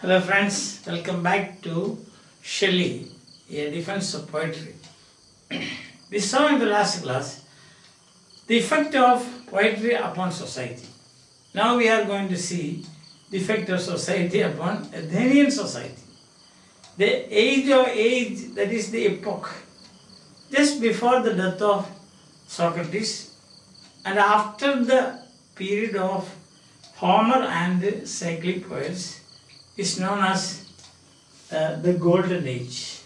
Hello friends, welcome back to Shelley, a defense of poetry. We saw in the last class the effect of poetry upon society. Now we are going to see the effect of society upon Athenian society. The age, that is the epoch, just before the death of Socrates and after the period of Homer and cyclic poets is known as the Golden Age.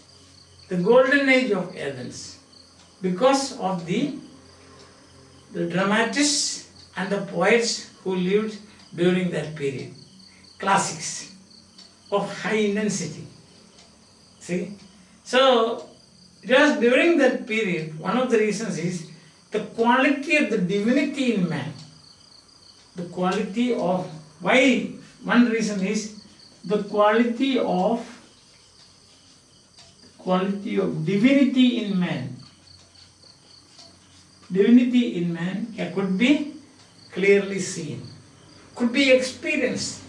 The Golden Age of Athens, because of the dramatists and the poets who lived during that period. Classics of high intensity. See? So, it was during that period, one of the reasons is the quality of the divinity in man. The quality of, why? One reason is the quality of divinity in man. Divinity in man could be clearly seen, could be experienced.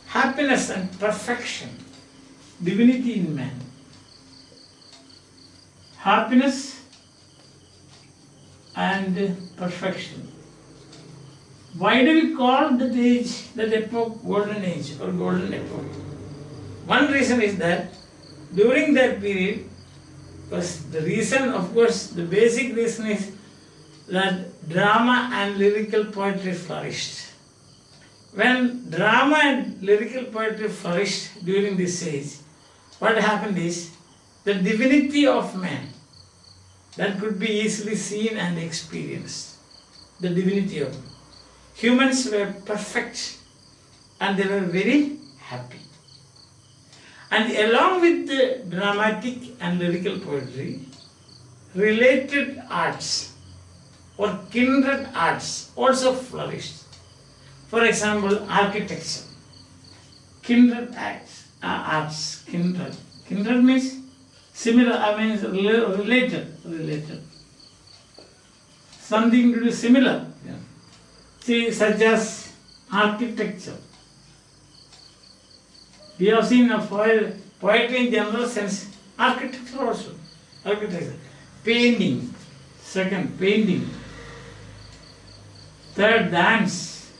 Happiness and perfection, divinity in man. Happiness and perfection. Why do we call that age, that epoch, Golden Age or Golden Epoch? One reason is that during that period, because the reason, of course, the basic reason is that drama and lyrical poetry flourished. When drama and lyrical poetry flourished during this age, what happened is the divinity of man that could be easily seen and experienced. The divinity of man. Humans were perfect and they were very happy. And along with the dramatic and lyrical poetry, related arts or kindred arts also flourished. For example, architecture. Kindred arts. Kindred means similar, related. Something to do similar. Yeah. See, such as architecture. We have seen a poetry in general sense, architecture also. Architecture. Painting. Second, painting. Third, dance.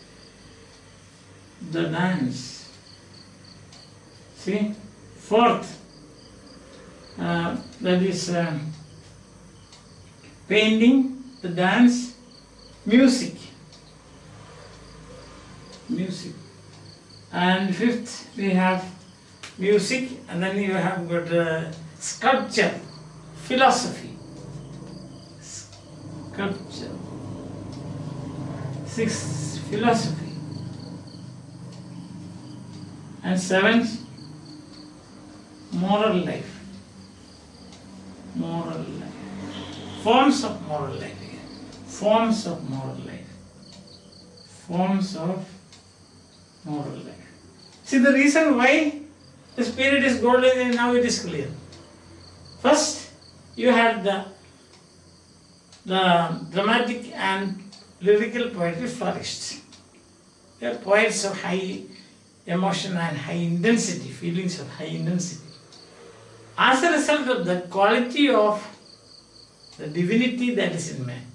The dance. See? Fourth, that is painting, the dance, music. And fifth, we have music, and then you have got sculpture, philosophy. Sculpture. Sixth, philosophy. And seventh, moral life. Moral life. Forms of moral life. Forms of moral life. Forms of moral life. See, the reason why this period is golden and now it is clear. First, you had the dramatic and lyrical poetry flourished. They are poets of high emotion and high intensity, feelings of high intensity. As a result of the quality of the divinity that is in man,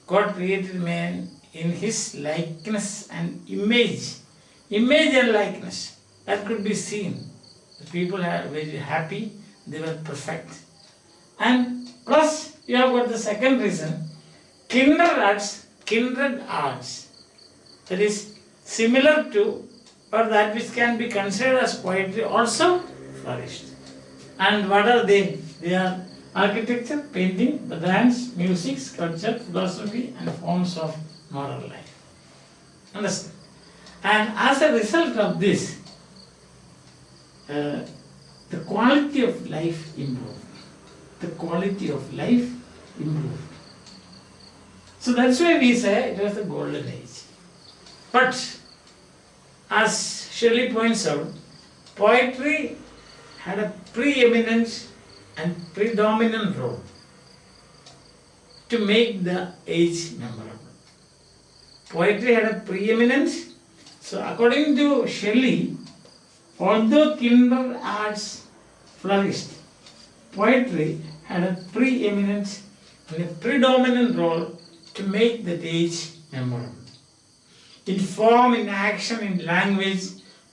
God created man in his likeness and image. Image and likeness, that could be seen. The people are very happy, they were perfect. And plus, you have got the second reason, kindred arts, that is similar to or that which can be considered as poetry also flourished. And what are they? They are architecture, painting, the dance, music, sculpture, philosophy and forms of moral life. Understand? And as a result of this, the quality of life improved. The quality of life improved. So that's why we say it was the golden age. But as Shelley points out, poetry had a preeminent and predominant role to make the age memorable. Poetry had a preeminence. So according to Shelley, Although kindred arts flourished, poetry had a preeminent and a predominant role to make that age memorable. In form, in action, in language,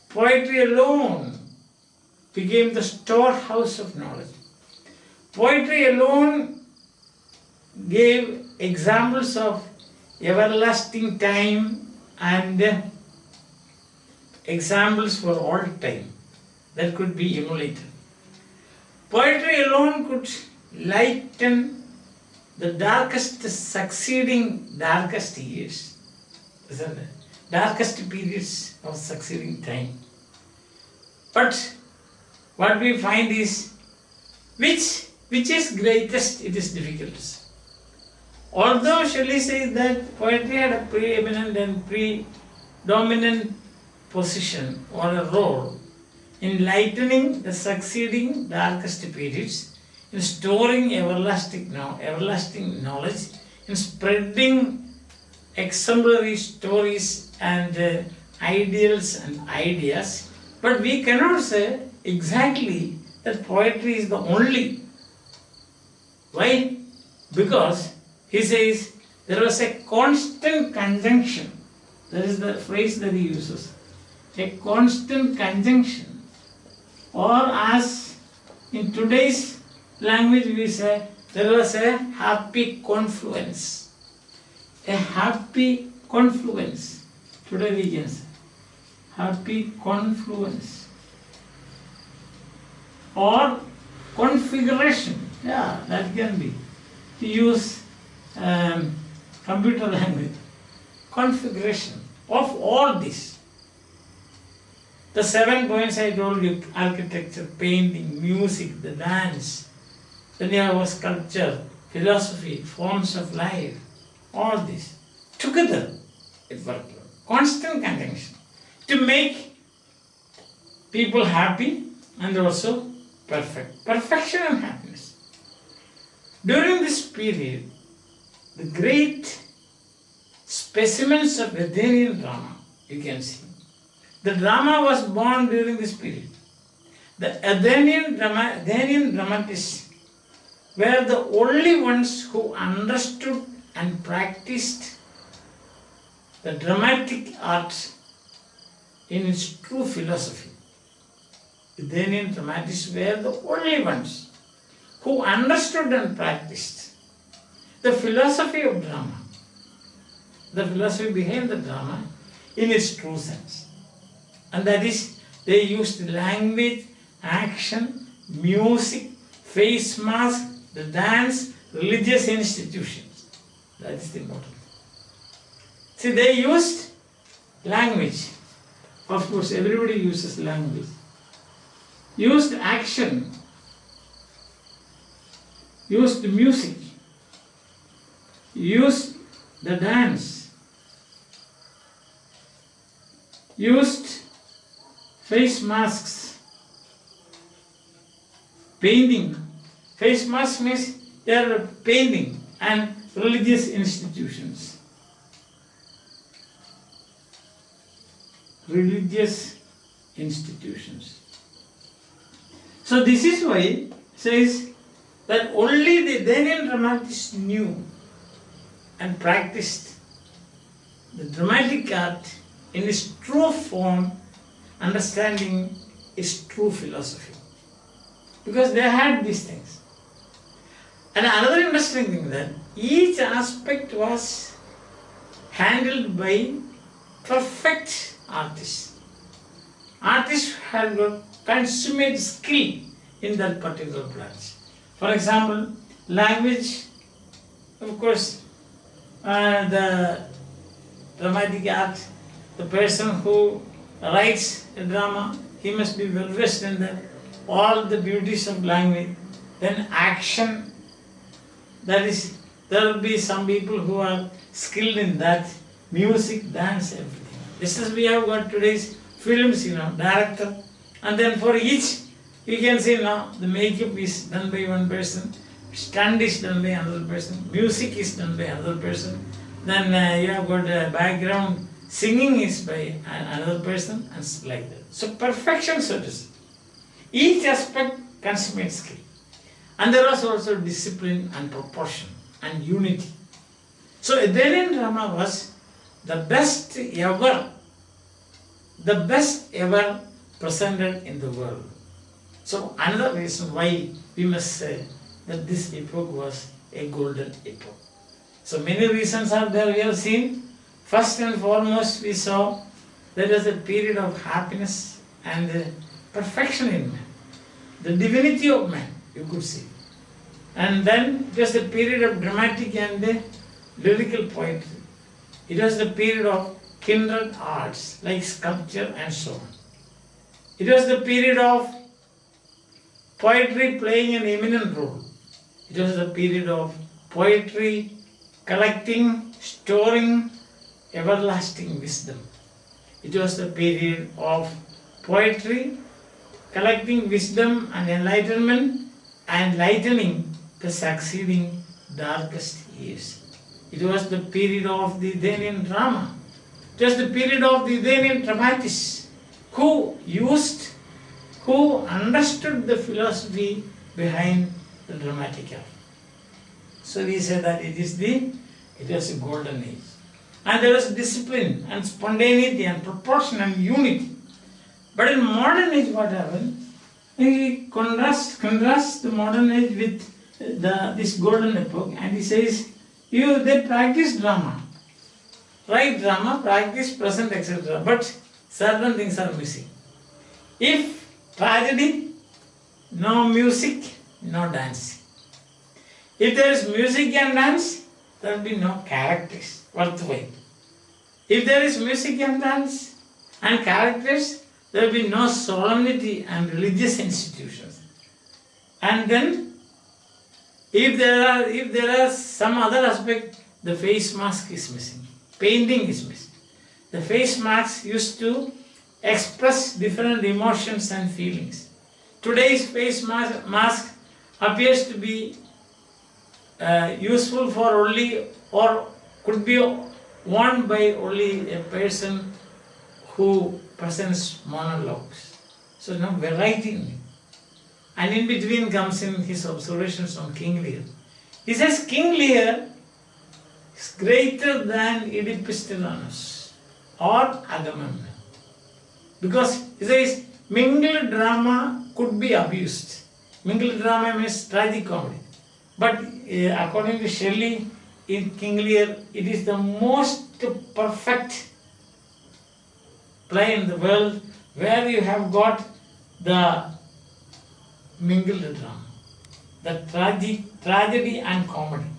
poetry alone became the storehouse of knowledge. Poetry alone gave examples of everlasting time and examples for all time that could be emulated. Poetry alone could lighten the darkest succeeding darkest years, isn't it? Darkest periods of succeeding time. But what we find is which is greatest, it is difficult to say. Although Shelley says that poetry had a preeminent and predominant position or a role in lightening the succeeding darkest periods, in storing everlasting knowledge, in spreading exemplary stories and ideals and ideas, but we cannot say exactly that poetry is the only. Why? Because he says there was a constant conjunction. That is the phrase that he uses. A constant conjunction, or as in today's language we say, there was a happy confluence. A happy confluence. Today we can say happy confluence or configuration. Yeah, that can be. To use computer language. Configuration of all this. The 7 points I told you: architecture, painting, music, the dance, then you have sculpture, philosophy, forms of life, all this. Together it worked. Constant conjunction to make people happy and also perfect. Perfection and happiness. During this period, the great specimens of Athenian drama, you can see. The drama was born during this period. The Athenian dramatists were the only ones who understood and practiced the dramatic art in its true philosophy. Athenian dramatists were the only ones who understood and practiced the philosophy of drama, the philosophy behind the drama in its true sense. And that is, they used language, action, music, face mask, the dance, religious institutions. That is the important. See, they used language. Of course, everybody uses language. Used action. Used music. Used the dance. Used face masks. Painting. Face mask means they are painting, and religious institutions. Religious institutions. So this is why it says that only the Athenian dramatists knew and practiced the dramatic art in its true form, understanding its true philosophy. Because they had these things. And another interesting thing that each aspect was handled by perfect artists. Artists had got consummate skill in that particular branch. For example, language, of course, the dramatic art, the person who writes a drama, he must be well versed in all the beauties of language. Then action, that is, there will be some people who are skilled in that. Music, dance, everything. Just as we have got today's films, director, and then for each, you can see now the makeup is done by one person, stunt is done by another person, music is done by another person, then you have got background Singing is by another person, and like that. So perfection, so to say. Each aspect consummates skill. And there was also discipline and proportion and unity. So Athenian drama was the best ever presented in the world. So another reason why we must say that this epoch was a golden epoch. So many reasons are there we have seen. First and foremost, we saw there was a period of happiness and perfection in man. The divinity of man, you could see. And then it was the period of dramatic and lyrical poetry. It was the period of kindred arts like sculpture and so on. It was the period of poetry playing an eminent role. It was the period of poetry collecting, storing everlasting wisdom. It was the period of poetry collecting wisdom and enlightenment and lightening the succeeding darkest years. It was the period of the Athenian drama. It was the period of the Athenian dramatists who understood the philosophy behind the dramatic art. So we say that it was a golden age. And there was discipline and spontaneity and proportion and unity. But in modern age what happened? He contrasts the modern age with this golden epoch, and he says, they practice drama. Write drama, practice, present, etc. But certain things are missing. If tragedy, no music, no dancing. If there is music and dance, there will be no characters worthwhile. If there is music and dance and characters, there will be no solemnity and religious institutions. And then, if there are some other aspect, the face mask is missing. Painting is missing. The face masks used to express different emotions and feelings. Today's face mask appears to be useful for only, or could be worn by only a person who presents monologues. So no variety in it. And in between comes in his observations on King Lear. He says King Lear is greater than Oedipus or Agamemnon. Because he says mingled drama could be abused. Mingled drama means tragic comedy. But according to Shelley, in King Lear, it is the most perfect play in the world where you have got the mingled drama, the tragedy and comedy.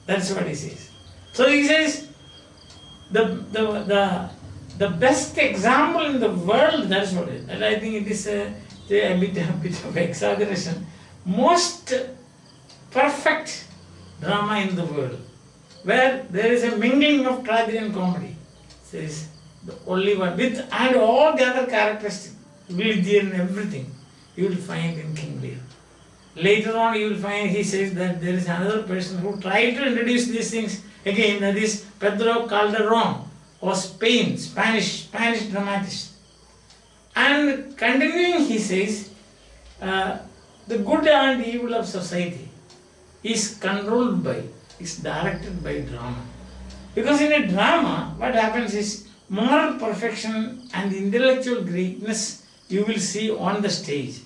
That's what he says. So he says the best example in the world, that's what it is. And I think it is a bit of exaggeration. Most perfect drama in the world, where there is a mingling of tragedy and comedy. Says the only one with and all the other characteristics, religion and everything, you will find in King Lear. Later on you will find he says that there is another person who tried to introduce these things again, that is Pedro Calderon of Spain, Spanish dramatist. And continuing he says, the good and evil of society is controlled by, is directed by drama. Because in a drama, what happens is moral perfection and intellectual greatness you will see on the stage.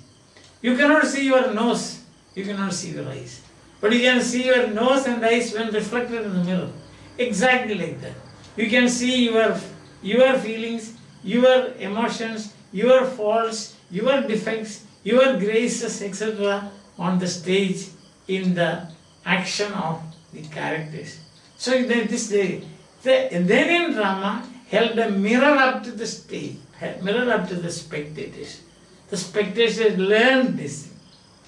You cannot see your nose, you cannot see your eyes. But you can see your nose and eyes when reflected in the mirror. Exactly like that. You can see your feelings, your emotions, your faults, your defects, your graces, etc. on the stage in the action of the characters. So the Athenian drama held a mirror up to the stage, mirror up to the spectators. The spectators learned this.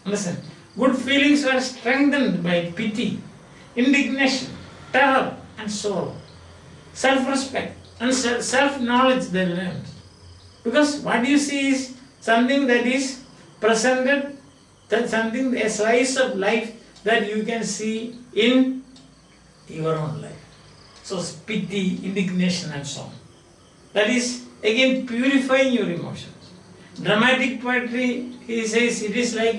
Listen, good feelings were strengthened by pity, indignation, terror and sorrow, self-respect and self-knowledge they learned. Because what you see is something that is presented, that something, a slice of life that you can see in your own life. So pity, indignation and so on. That is again purifying your emotions. Dramatic poetry, he says, it is like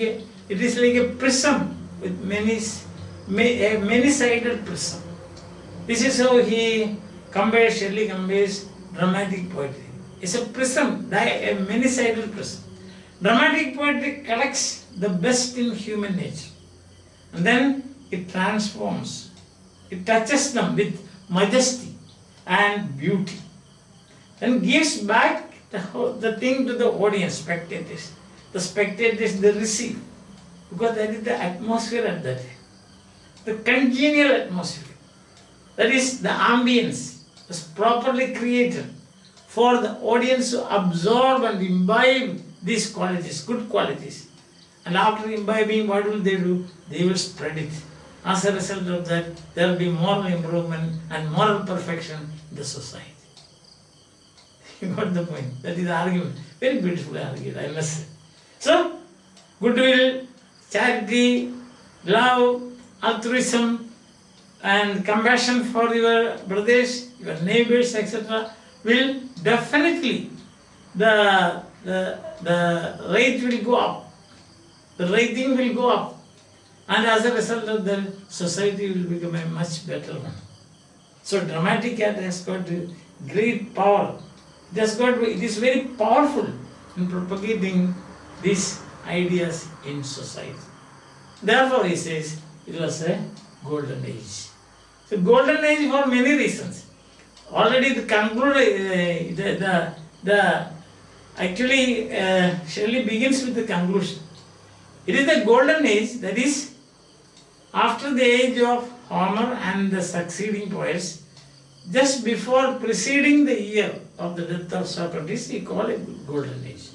a prism with a many-sided prism. This is how Shelley compares dramatic poetry. It's a prism, a many-sided prism. Dramatic poetry collects the best in human nature. And then it transforms. It touches them with majesty and beauty. Then gives back the thing to the audience, spectators. The spectators, they receive. Because that is the atmosphere at that time. The congenial atmosphere. That is the ambience is properly created for the audience to absorb and imbibe these qualities, good qualities. And after imbibing, what will they do? They will spread it. As a result of that, there will be moral improvement and moral perfection in the society. You got the point. That is the argument. Very beautifully argued, I must say. So, goodwill, charity, love, altruism, and compassion for your brothers, your neighbors, etc. will definitely, the rate will go up. The rating will go up. And as a result of that, society will become a much better one. So dramatic art has got great power. It is very powerful in propagating these ideas in society. Therefore, he says it was a golden age. So golden age for many reasons. Already Shelley begins with the conclusion. It is the golden age, that is, after the age of Homer and the succeeding poets, just before preceding the year of the death of Socrates, he called it golden age.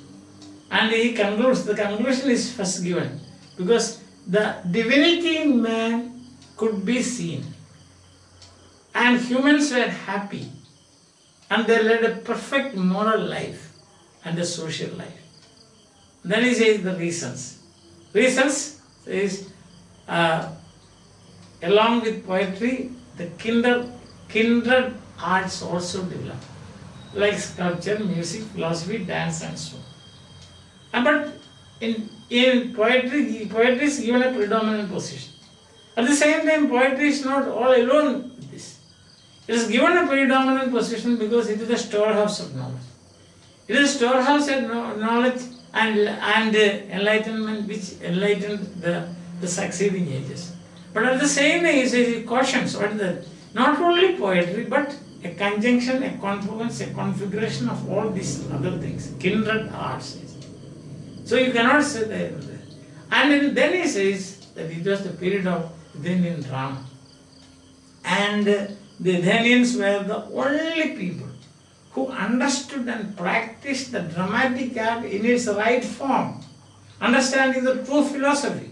And he concludes, the conclusion is first given, because the divinity in man could be seen, and humans were happy, and they led a perfect moral life and a social life. Then he says the reasons. Reasons is along with poetry, the kindred arts also develop, like sculpture, music, philosophy, dance, and so on. But in poetry is given a predominant position. At the same time, poetry is not all alone with this. It is given a predominant position because it is a storehouse of knowledge. It is a storehouse of knowledge and enlightenment which enlightened the succeeding ages. But at the same time, he cautions not only poetry, but a conjunction, a confluence, a configuration of all these other things, kindred arts. So you cannot say that. And then he says that it was the period of Athenian drama. And the Athenians were the only people who understood and practiced the dramatic art in its right form, understanding the true philosophy.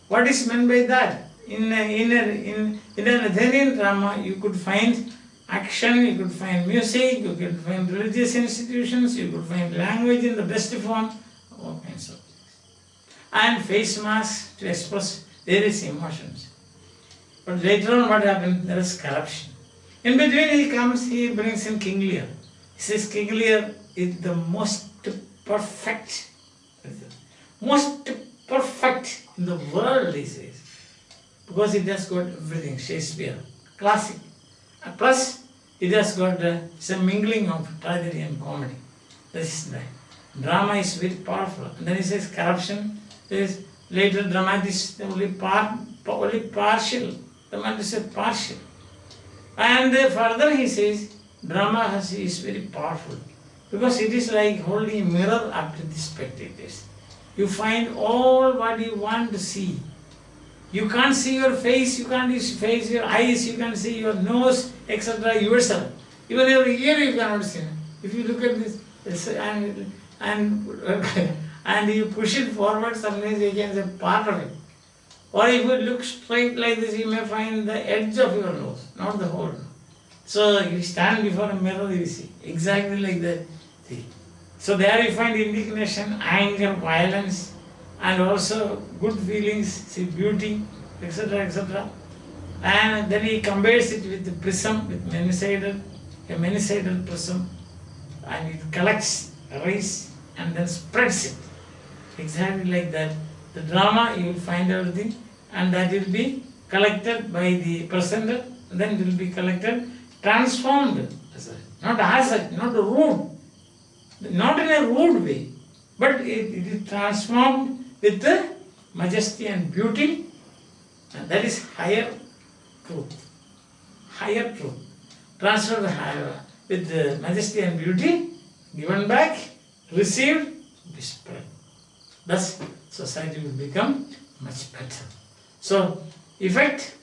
What is meant by that? In an Athenian drama, you could find action, you could find music, you could find religious institutions, you could find language in the best form, all kinds of things. And face masks to express various emotions. But later on what happened? There is corruption. In between he brings in King Lear. He says King Lear is the most perfect in the world, he says. Because it has got everything, Shakespeare, classic. Plus, it has got it's a mingling of tragedy and comedy. This is right. Drama is very powerful. And then he says corruption. Says later dramatists only partial. Dramatists are partial. And further he says drama is very powerful because it is like holding a mirror up to the spectators. You find all what you want to see. You can't see your face, you can't face your eyes, you can't see your nose, etc. yourself. Even your ear you cannot see. If you look at this and you push it forward, sometimes you can see part of it. Or if you look straight like this, you may find the edge of your nose, not the whole. So you stand before a mirror, you see, exactly like that. See. So there you find indignation, anger, violence, and also good feelings, see, beauty, etc., etc. And then he compares it with the prism, with a many-sided prism. and it collects rays and then spreads it. Exactly like that. The drama, you will find everything, and that will be collected by the presenter, and then it will be collected, transformed, not as such, not rude, not in a rude way, but it is transformed with the majesty and beauty, and that is higher truth. Higher truth. Transferred with the majesty and beauty, given back, received, spread. Thus, society will become much better. So, effect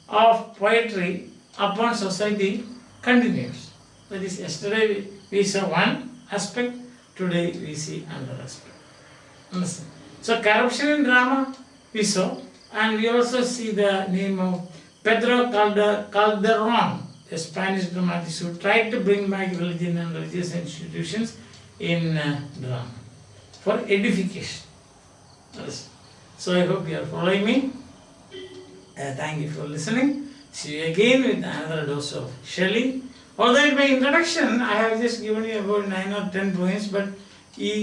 of poetry upon society continues. That is, yesterday we saw one aspect, today we see another aspect. Understand? So, corruption in drama we saw, and we also see the name of Pedro Calderon, a Spanish dramatist who tried to bring back religion and religious institutions in drama for edification. So I hope you are following me. Thank you for listening. See you again with another dose of Shelley. Although in my introduction I have just given you about 9 or 10 points, but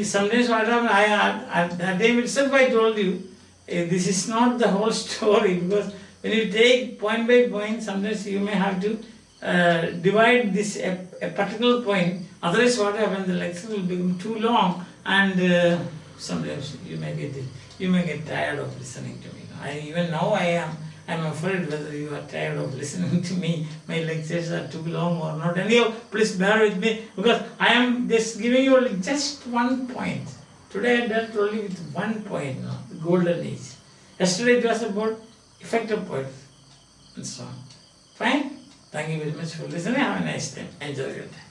sometimes what happened, at that time itself I told you, this is not the whole story, because when you take point by point, sometimes you may have to divide this a particular point. Otherwise, what happens, the lecture will become too long, and sometimes you may get tired of listening to me. Even now I am afraid whether you are tired of listening to me. My lectures are too long or not. Anyhow, please bear with me, because I am just giving you only just one point. Today I dealt only with one point, the golden age. Yesterday it was about effect of poetry and so on. Fine? Thank you very much for listening. Have a nice day. Enjoy your day.